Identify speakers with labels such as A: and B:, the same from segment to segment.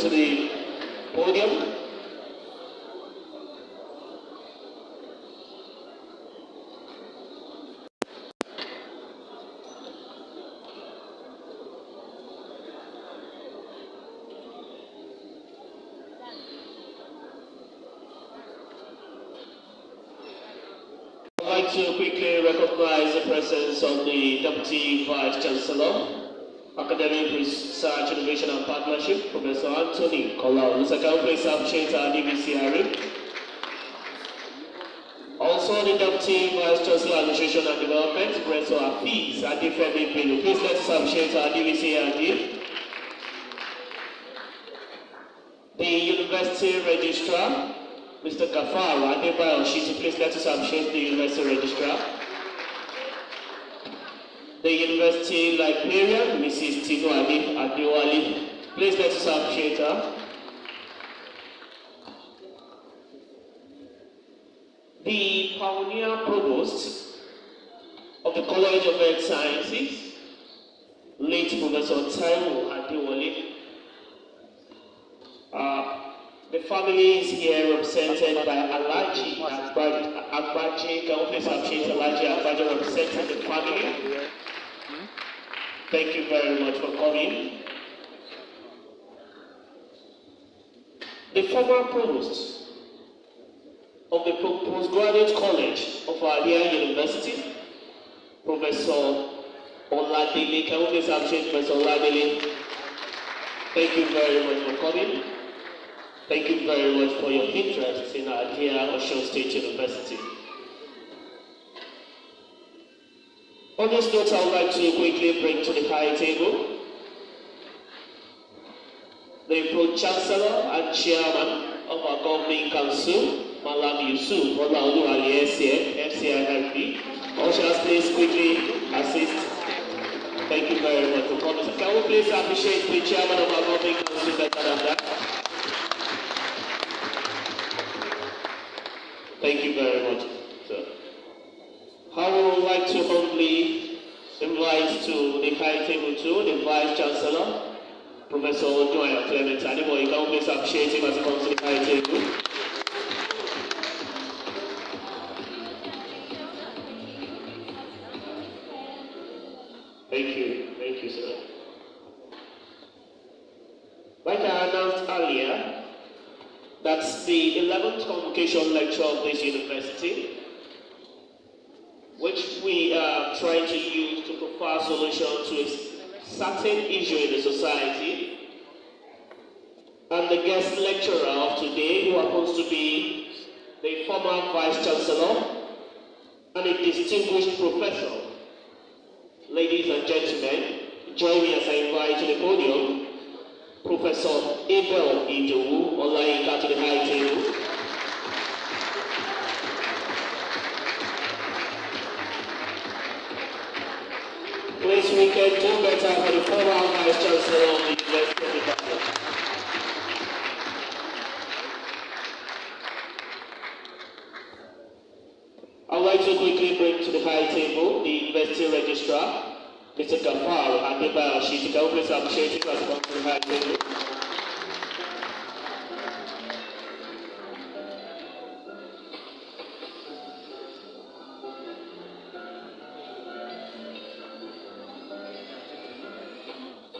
A: To the podium. I'd like to quickly recognize the presence of the Deputy Vice Chancellor, Academic Research, Innovation and Partnership, Professor Anthony Kolau. Mr. Can please appreciate our DVCRE. Also, the Deputy Vice Chancellor, Administration and Development, Professor Afiz Adifemi Bello. Please let us appreciate our DVCRE. The University Registrar, Mr. Kafaru Adebayo Shitu. Please let us appreciate the University Registrar. The University Librarian, Mrs. Tinuadi Adewale. Please let us appreciate her. The Pioneer Provost of the College of Health Sciences, late Professor Taiwo Adewale. The family is here represented by Alaji Agbaje. Can we please appreciate Alaji Agbaje representing the family? Thank you very much for coming. The former provost of the Postgraduate College of Adia University, Professor Oladele. Can we please appreciate Professor Oladele? Thank you very much for coming. Thank you very much for your interest in Adia Osun State University. On this note, I would like to quickly bring to the high table the Pro-Chancellor and Chairman of our Governing Council, Malam Yusuf Olaolu Ali FCIRP. Ushers, please quickly assist. Thank you very much for coming. Can we please appreciate the Chairman of our Governing Council better than that? Thank you very much, sir. I would like to humbly invite to the high table too the Vice Chancellor, Professor Ojoya Clement Adebo. You can please appreciate him as he comes to the high table. Thank you, sir. Like I announced earlier, that's the 11th Convocation lecture of this university, which we are trying to use to provide solution to a certain issue in the society. And the guest lecturer of today, who happens to be the former Vice Chancellor and a distinguished professor. Ladies and gentlemen, join me as I invite to the podium Professor Abel Idowu Olayinka to the high table. Please, we can do better for the former Vice Chancellor of the University of Ibadan. I would like to quickly bring to the high table the University Registrar, Mr. Gafar Adebayo Shitika. Please appreciate him as well to the high table.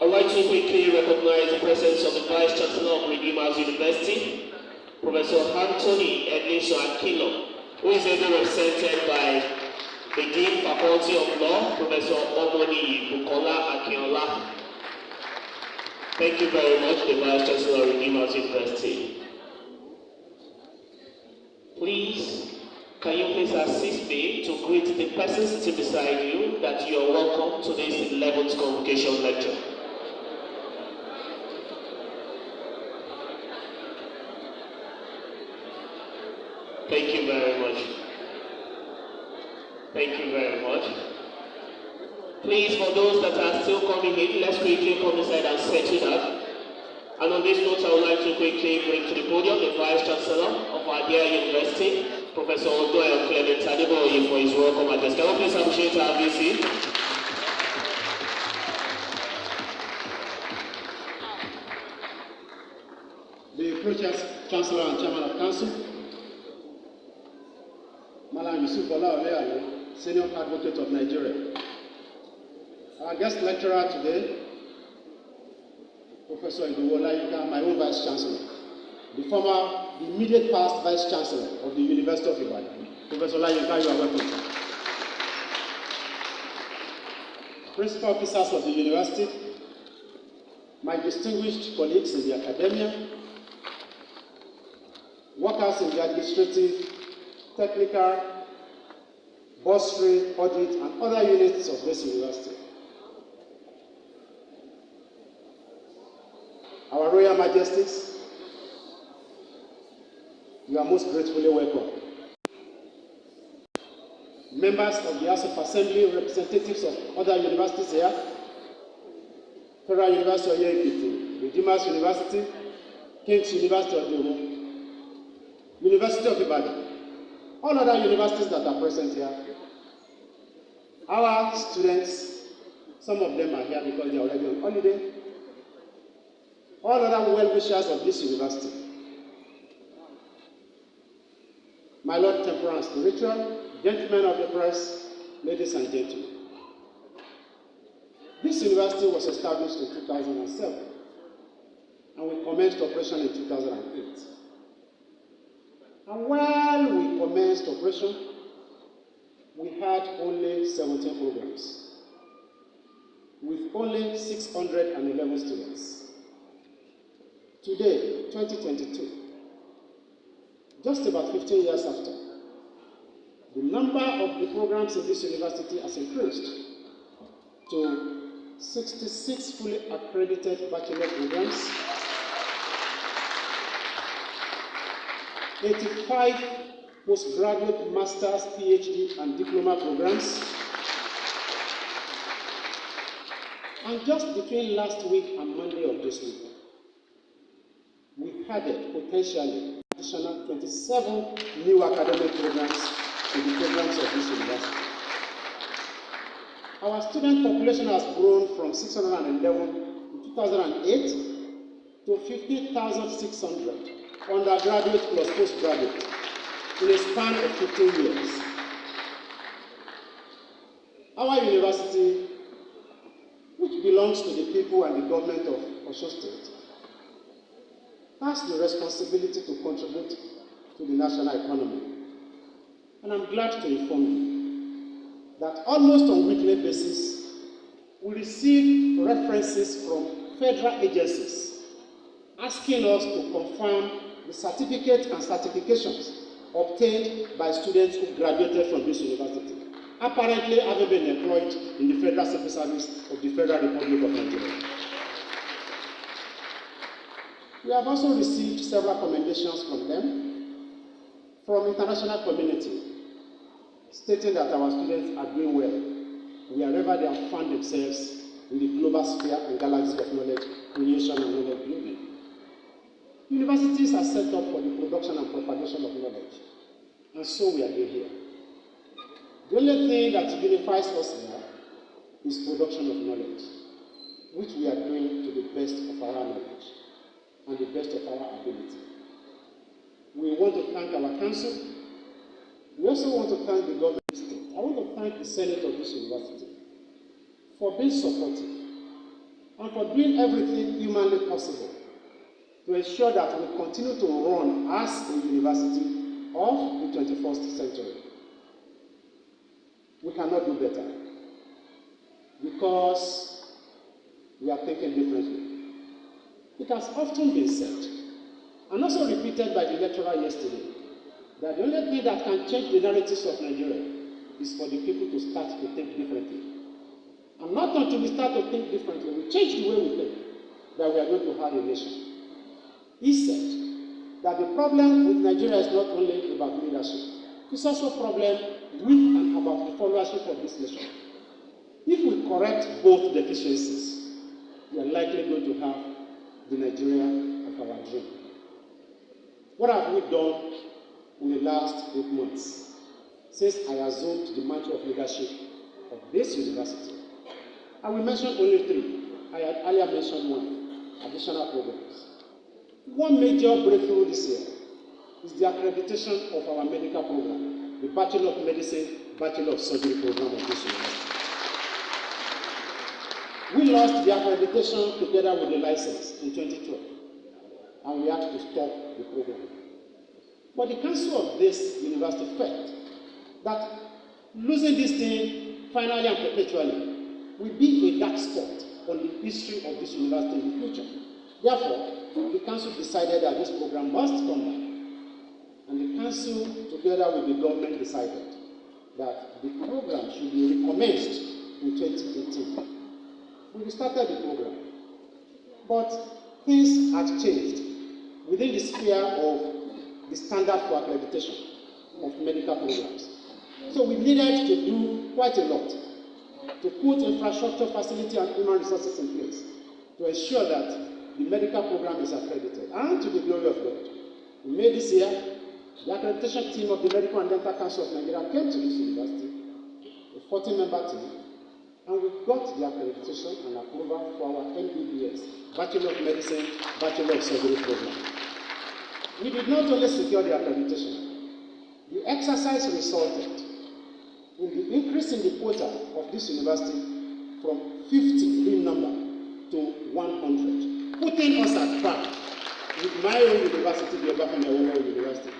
A: I would like to quickly recognize the presence of the Vice Chancellor of Redeemers University, Professor Anthony Ednison Akilo, who is ably represented by the Dean Faculty of Law, Professor Omoni Bukola Akinola. Thank you very much, the Vice Chancellor of Redeemers University. Please, can you please assist me to greet the person sitting beside you that you are welcome to this 11th Convocation lecture. Thank you very much. Thank you very much. Please, for those that are still coming in, let's quickly come inside and settle down. And on this note, I would like to quickly bring to the podium the Vice Chancellor of our dear university, Professor Odoyo Clement Adeboye, for his welcome address. Can we please appreciate our VC?
B: The Pro Chancellor and Chairman of Council, Malam Yusuf Olaoleayo, Senior Advocate of Nigeria. Our guest lecturer today, Professor Idowu Olayinka, my own Vice Chancellor, the immediate past Vice Chancellor of the University of Ibadan. Professor Olayinka, you are welcome. Principal officers of the university, my distinguished colleagues in the academia, workers in the administrative, technical, bursary, audit, and other units of this university. Our Royal Majesties, you are most gratefully welcome. Members of the House of Assembly, representatives of other universities here, Federal University of Ekiti, Redeemers University, King's University of Osun, University of Ibadan, all other universities that are present here. Our students, some of them are here because they are already on holiday. All other well-wishers of this university. My Lord Temporal and Spiritual, gentlemen of the press, ladies and gentlemen. This university was established in 2007 and we commenced operation in 2008. And while we commenced operation, we had only 17 programs with only 611 students. Today, 2022, just about 15 years after, the number of the programs in this university has increased to 66 fully accredited bachelor programs, 85 postgraduate, master's, PhD, and diploma programs. And just between last week and Monday of this week, we added potentially additional 27 new academic programs to the programs of this university. Our student population has grown from 611 in 2008 to 50,600 undergraduate plus postgraduate in a span of 15 years. Our university, which belongs to the people and the government of Osun State, has the responsibility to contribute to the national economy. And I'm glad to inform you that almost on a weekly basis, we receive references from federal agencies asking us to confirm the certificates and certifications obtained by students who graduated from this university, apparently having been employed in the Federal Civil Service of the Federal Republic of Nigeria. We have also received several commendations from them, from international community, stating that our students are doing well wherever they have found themselves in the global sphere and galaxy of knowledge creation and knowledge building. Universities are set up for the production and propagation of knowledge, and so we are doing here. The only thing that unifies us here is production of knowledge, which we are doing to the best of our knowledge and the best of our ability. We want to thank our council. We also want to thank the government of the state. I want to thank the Senate of this university for being supportive and for doing everything humanly possible to ensure that we continue to run as a university of the 21st century. We cannot do better because we are thinking differently. It has often been said, and also repeated by the lecturer yesterday, that the only thing that can change the narratives of Nigeria is for the people to start to think differently. And not until we start to think differently, we change the way we think, that we are going to have a nation. He said that the problem with Nigeria is not only about leadership, it's also a problem with and about the followership of this nation. If we correct both deficiencies, we are likely going to have the Nigeria of our dream. What have we done in the last 8 months since I assumed the mantle of leadership of this university? I will mention only 3. I had earlier mentioned 1, additional programs. One major breakthrough this year is the accreditation of our medical program, the Bachelor of Medicine, Bachelor of Surgery program of this university. We lost the accreditation together with the license in 2012, and we had to stop the program. But the council of this university felt that losing this thing finally and perpetually will be a dark spot on the history of this university in the future. Therefore, the council decided that this program must come back. And the council, together with the government, decided that the program should be recommenced in 2018. We restarted the program, but things had changed within the sphere of the standard for accreditation of medical programs. So we needed to do quite a lot to put infrastructure, facility, and human resources in place to ensure that the medical program is accredited. And to the glory of God, we made this year, the accreditation team of the Medical and Dental Council of Nigeria came to this university, a 40-member team, and we got the accreditation and approval for our MBBS, Bachelor of Medicine, Bachelor of Surgery program. We did not only secure the accreditation, the exercise resulted in the increase in the quota of this university from 50 in number to 100, putting us at par with my own university, the Obafemi Awolowo University,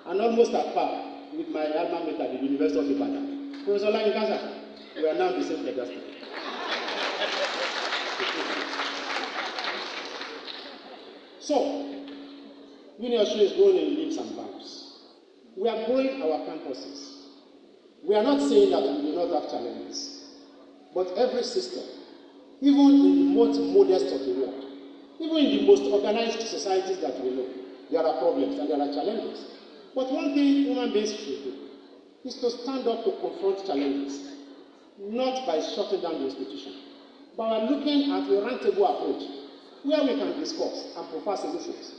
B: and almost at par with my alma mater, the University of Ibadan. Professor Lanikasa, we are now the same pedestal. So, Osun is growing in leaps and bounds. We are growing our campuses. We are not saying that we do not have challenges, but every system, even in the most modest of the world, even in the most organized societies that we know, there are problems and there are challenges. But one thing human beings should do is to stand up to confront challenges, not by shutting down the institution, but by looking at a roundtable approach where we can discuss and provide solutions.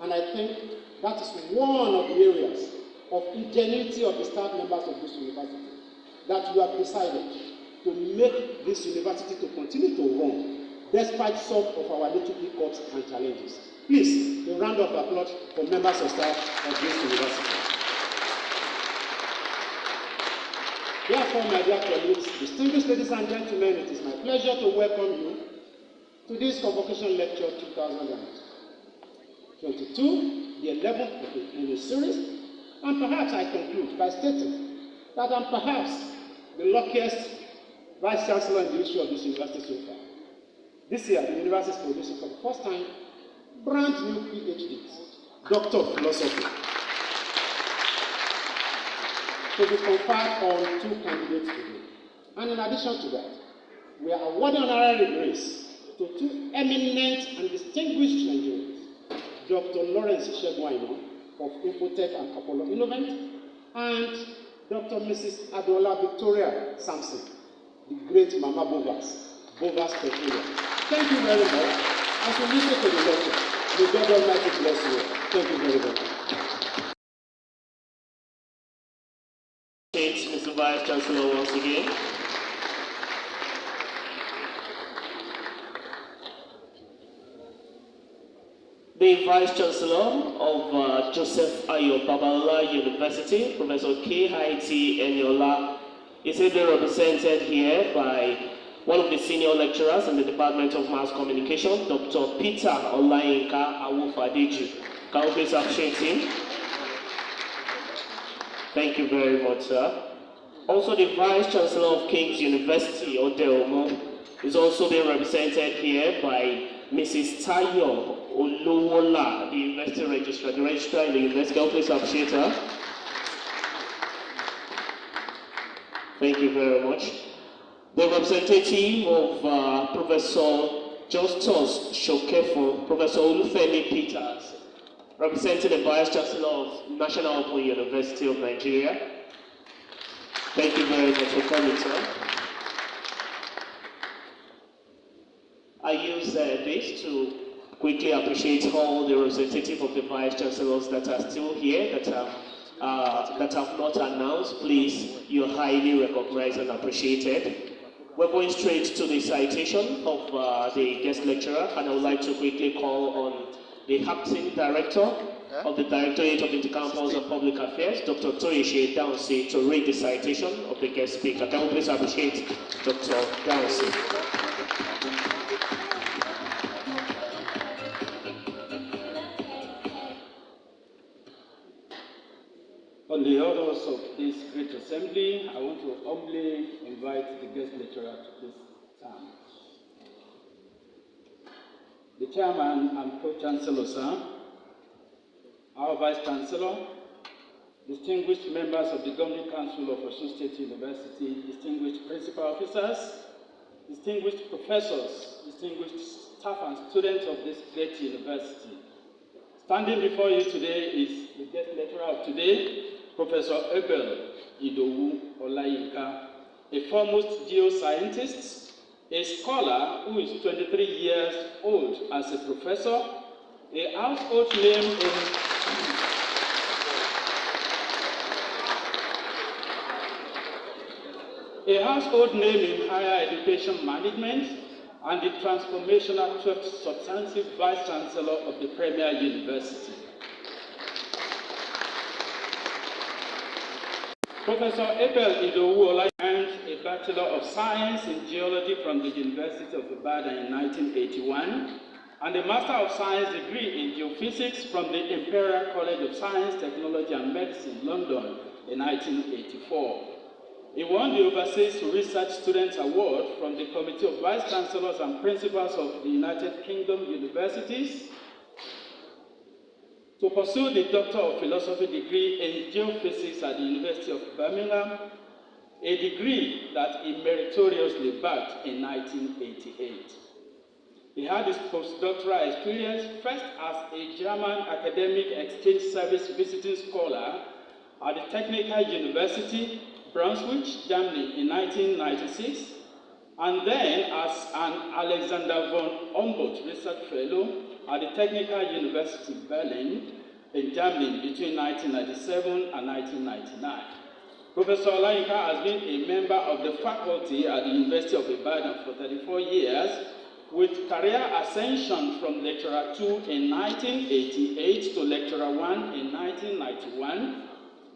B: And I think that is one of the areas of ingenuity of the staff members of this university, that we have decided to make this university to continue to run despite some of our little hiccups and challenges. Please, a round of applause for members of staff of this university. Therefore, my dear colleagues, distinguished ladies and gentlemen, it is my pleasure to welcome you to this Convocation Lecture 2022, the 11th in the series, and perhaps I conclude by stating that I'm perhaps the luckiest Vice Chancellor in the history of this university so far. This year, the university is producing for the first time brand new PhDs, Doctor of Philosophy, to be conferred on 2 candidates today. And in addition to that, we are awarding honorary grace to 2 eminent and distinguished Nigerians, Dr. Lawrence Shegwaino of Infotech and Apollo Innovate, and Dr. Mrs. Adola Victoria Sampson, the great Mama Bovas Petroleum. Thank you very much. As we listen to the lecture, may God Almighty bless you. Thank you very much.
A: Thanks, Mr. Vice Chancellor, once again. The Vice Chancellor of Joseph Ayo Babalola University, Professor K.I.T. Eniola, is ably represented here by one of the senior lecturers in the Department of Mass Communication, Dr. Peter Olayinka Awufadeju. Can we please appreciate him? Thank you very much, sir. Also, the Vice Chancellor of King's University, Odeomo, is also being represented here by Mrs. Tayo Oluwola, the University Registrar, the Registrar in the University. Can we please appreciate her? Thank you very much. The representative of Professor Justus Shokefo, Professor Olufemi Peters, representing the Vice Chancellor of National Open University of Nigeria. Thank you very much for coming, sir. I use this to quickly appreciate all the representatives of the Vice Chancellors that are still here, that have not announced. Please, you're highly recognized and appreciated. We're going straight to the citation of the guest lecturer, and I would like to quickly call on the acting director of the Directorate of Intercampus and Public Affairs, Dr. Toyeshe Downsi, to read the citation of the guest speaker. Can we please appreciate Dr. Downsi?
C: On the orders of this great assembly, I want to humbly invite the guest lecturer to this stand. The chairman and pro-chancellor, sir, our vice chancellor, distinguished members of the Governing Council of Osun State University, distinguished principal officers, distinguished professors, distinguished staff and students of this great university. Standing before you today is the guest lecturer of today, Professor Ebel Idowu Olayinka, a foremost geoscientist, a scholar who is 23 years old as a professor, a household name in higher education management, and the transformational 12th substantive vice chancellor of the Premier University. Professor Ebel Idowu Olayinka earned a Bachelor of Science in Geology from the University of Ibadan in 1981, and a Master of Science degree in Geophysics from the Imperial College of Science, Technology and Medicine, London in 1984. He won the Overseas Research Students Award from the Committee of Vice Chancellors and Principals of the United Kingdom Universities to pursue the Doctor of Philosophy degree in Geophysics at the University of Birmingham, a degree that he meritoriously backed in 1988. He had his postdoctoral experience first as a German academic exchange service visiting scholar at the Technical University, Brunswick, Germany in 1996, and then as an Alexander von Humboldt Research Fellow at the Technical University Berlin in Germany between 1997 and 1999. Professor Olayinka has been a member of the faculty at the University of Ibadan for 34 years, with career ascension from Lecturer 2 in 1988 to Lecturer 1 in 1991,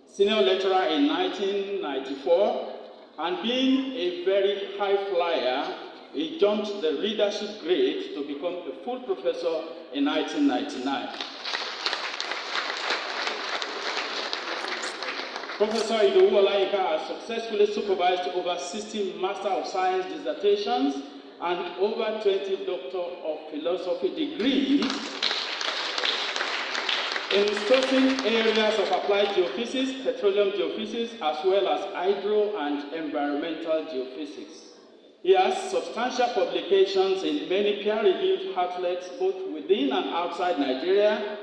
C: Senior Lecturer in 1994, and being a very high flyer, he jumped the leadership grade to become a full professor in 1999. Professor Idowu Olayinka has successfully supervised over 60 Master of Science dissertations and over 20 Doctor of Philosophy degrees in studying areas of applied geophysics, petroleum geophysics, as well as hydro and environmental geophysics. He has substantial publications in many peer-reviewed outlets, both within and outside Nigeria,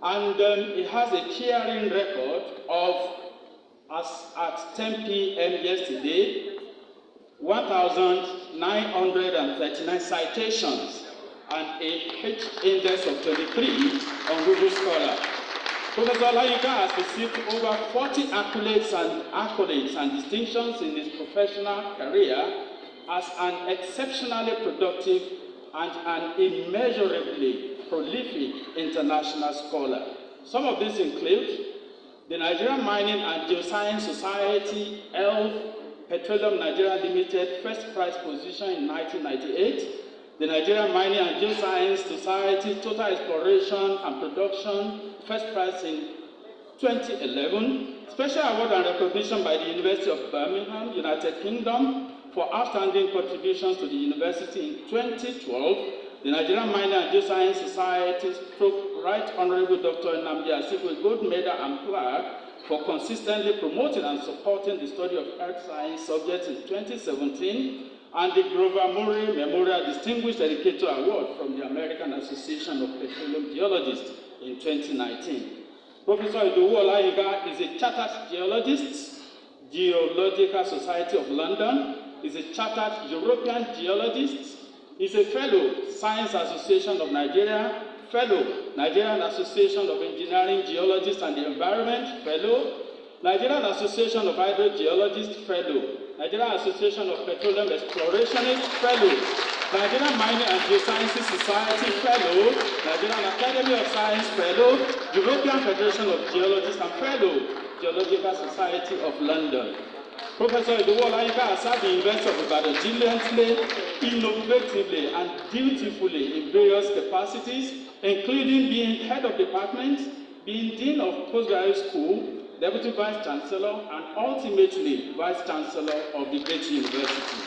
C: and he has a cheering record of, as at 10 p.m. yesterday, 1,939 citations and a H index of 23 on Google Scholar. Professor Olayinka has received over 40 accolades and distinctions in his professional career as an exceptionally productive and an immeasurably prolific international scholar. Some of these include the Nigerian Mining and Geoscience Society held Petroleum Nigeria Limited first prize position in 1998, the Nigerian Mining and Geoscience Society Total Exploration and Production first prize in 2011, special award and recognition by the University of Birmingham, United Kingdom, for outstanding contributions to the university in 2012, the Nigerian Mining and Geoscience Society Right Honorable Dr. Nnamdi Azikiwe Gold Medal and Plaque for consistently promoting and supporting the study of earth science subjects in 2017, and the Grover Murray Memorial Distinguished Educator Award from the American Association of Petroleum Geologists in 2019. Professor Idowu Olayinka is a chartered geologist, Geological Society of London, is a chartered European geologist, is a fellow, Science Association of Nigeria, fellow, Nigerian Association of Engineering Geologists and the Environment, fellow, Nigerian Association of Hydrogeologists, fellow, Nigerian Association of Petroleum Explorationists, fellow, Nigerian Mining and Geosciences Society, fellow, Nigerian Academy of Science, fellow, European Federation of Geologists and fellow, Geological Society of London. Professor Idowu Olayinka has served the University of Ibadan diligently, innovatively, and dutifully in various capacities, including being head of department, being dean of postgraduate school, deputy vice chancellor, and ultimately vice chancellor of the great university.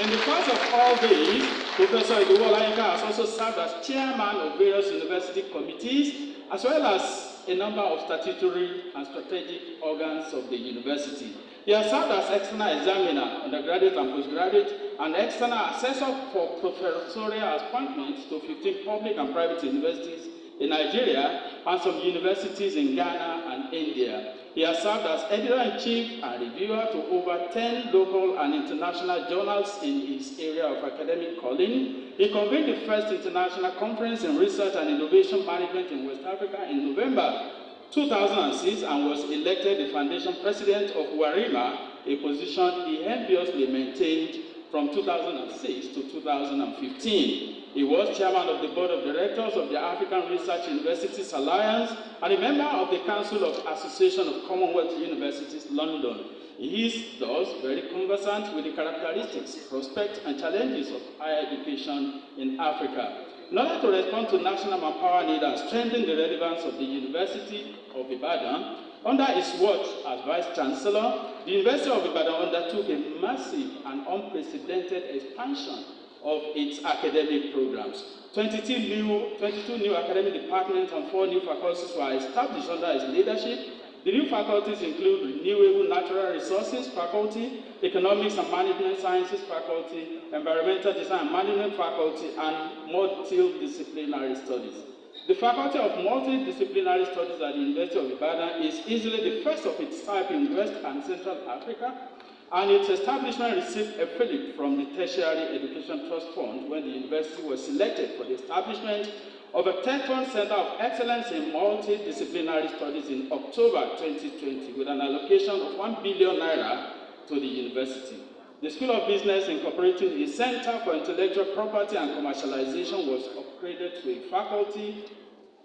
C: In the course of all these, Professor Idowu Olayinka has also served as chairman of various university committees, as well as a number of statutory and strategic organs of the university. He has served as external examiner, undergraduate and postgraduate, and external assessor for professorial appointments to 15 public and private universities in Nigeria and some universities in Ghana and India. He has served as editor-in-chief and reviewer to over 10 local and international journals in his area of academic calling. He convened the first international conference in research and innovation management in West Africa in November 2006 and was elected the foundation president of WARIMA, a position he enviously maintained from 2006 to 2015. He was chairman of the board of directors of the African Research Universities Alliance and a member of the Council of Association of Commonwealth Universities, London. He is thus very conversant with the characteristics, prospects, and challenges of higher education in Africa. In order to respond to national manpower need and strengthen the relevance of the University of Ibadan, under his watch as Vice Chancellor, the University of Ibadan undertook a massive and unprecedented expansion of its academic programs. 22 new academic departments and 4 new faculties were established under his leadership. The new faculties include Renewable Natural Resources Faculty, Economics and Management Sciences Faculty, Environmental Design and Management Faculty, and Multidisciplinary Studies. The Faculty of Multidisciplinary Studies at the University of Ibadan is easily the first of its type in West and Central Africa, and its establishment received a fillip from the Tertiary Education Trust Fund when the university was selected for the establishment of a Techfund Center of Excellence in Multidisciplinary Studies in October 2020 with an allocation of 1 billion naira to the university. The School of Business, incorporating the Center for Intellectual Property and Commercialization, was upgraded to a faculty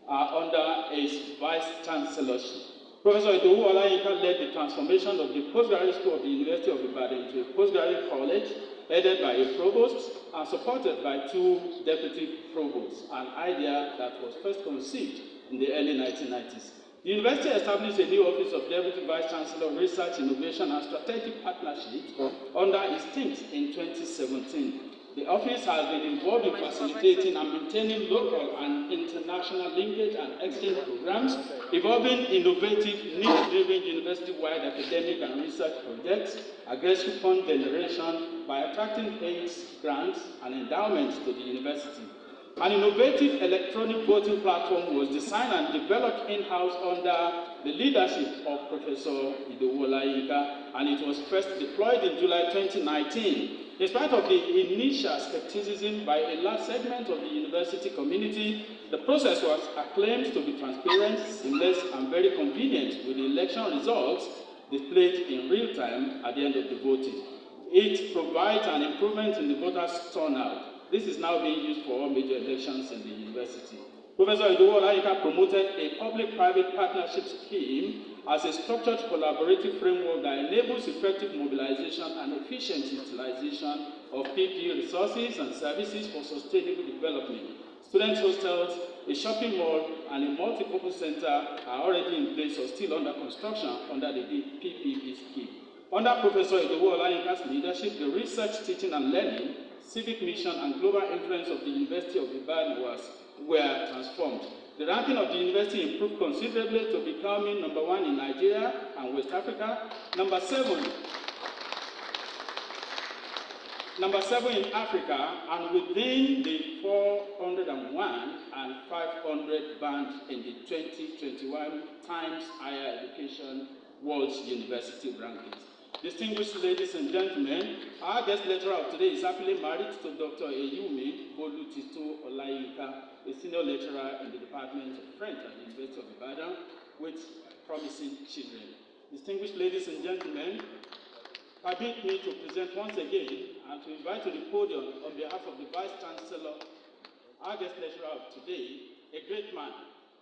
C: under its vice chancellorship. Professor Idowu Olayinka led the transformation of the postgraduate school of the University of Ibadan into a postgraduate college headed by a provost and supported by 2 deputy provosts, an idea that was first conceived in the early 1990s. The university established a new office of Deputy Vice Chancellor of Research, Innovation and Strategic Partnerships under its teams in 2017. The office has been involved in facilitating and maintaining local and international linkage and exchange programs involving innovative, need-driven university-wide academic and research projects, aggressive fund generation by attracting aids, grants, and endowments to the university. An innovative electronic voting platform was designed and developed in-house under the leadership of Professor Idowu Olayinka, and it was first deployed in July 2019. In spite of the initial skepticism by a large segment of the university community, the process was acclaimed to be transparent, seamless, and very convenient, with the election results displayed in real time at the end of the voting. It provides an improvement in the voters' turnout. This is now being used for all major elections in the university. Professor Idowu Olayinka promoted a public-private partnership scheme as a structured collaborative framework that enables effective mobilization and efficient utilization of PPE resources and services for sustainable development. Student hostels, a shopping mall, and a multi-purpose center are already in place or still under construction under the PPP scheme. Under Professor Idowu Olayinka's leadership, the research, teaching and learning, civic mission, and global influence of the University of Ibadan were transformed. The ranking of the university improved considerably to becoming number 1 in Nigeria and West Africa, number 7 in Africa, and within the 401 and 500 band in the 2021 Times Higher Education World's University Rankings. Distinguished ladies and gentlemen, our guest lecturer of today is happily married to Dr. Eyumi Bolutito Olayinka, a senior lecturer in the Department of French at the University of Ibadan, with promising children. Distinguished ladies and gentlemen, permit me to present once again and to invite to the podium on behalf of the Vice Chancellor, our guest lecturer of today, a great man,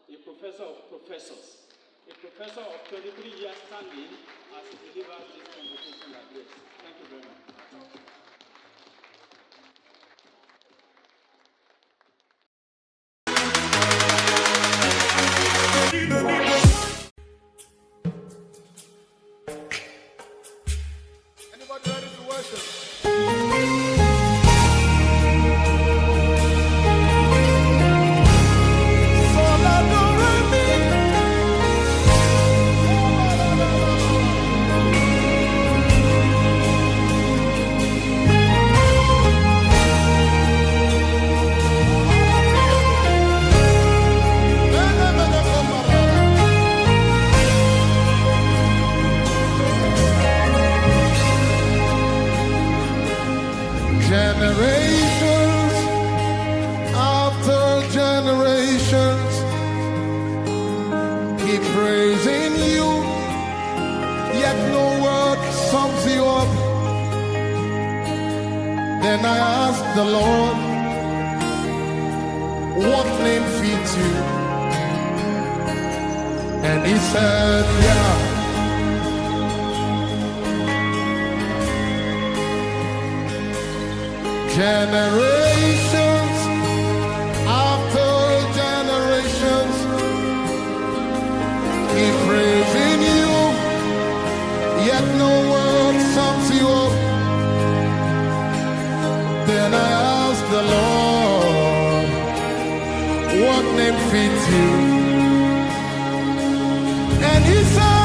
C: a professor of professors, a professor of 23 years standing as he delivers this convocation address. Thank you very much.
D: Anybody ready to worship? Generations after generations keep praising you, yet no word sums you up. Then I asked the Lord, what name fits you? And he said, yeah. Generations after generations keep praising you, yet no word sums you up. Then I asked the Lord, what name fits you? And he said,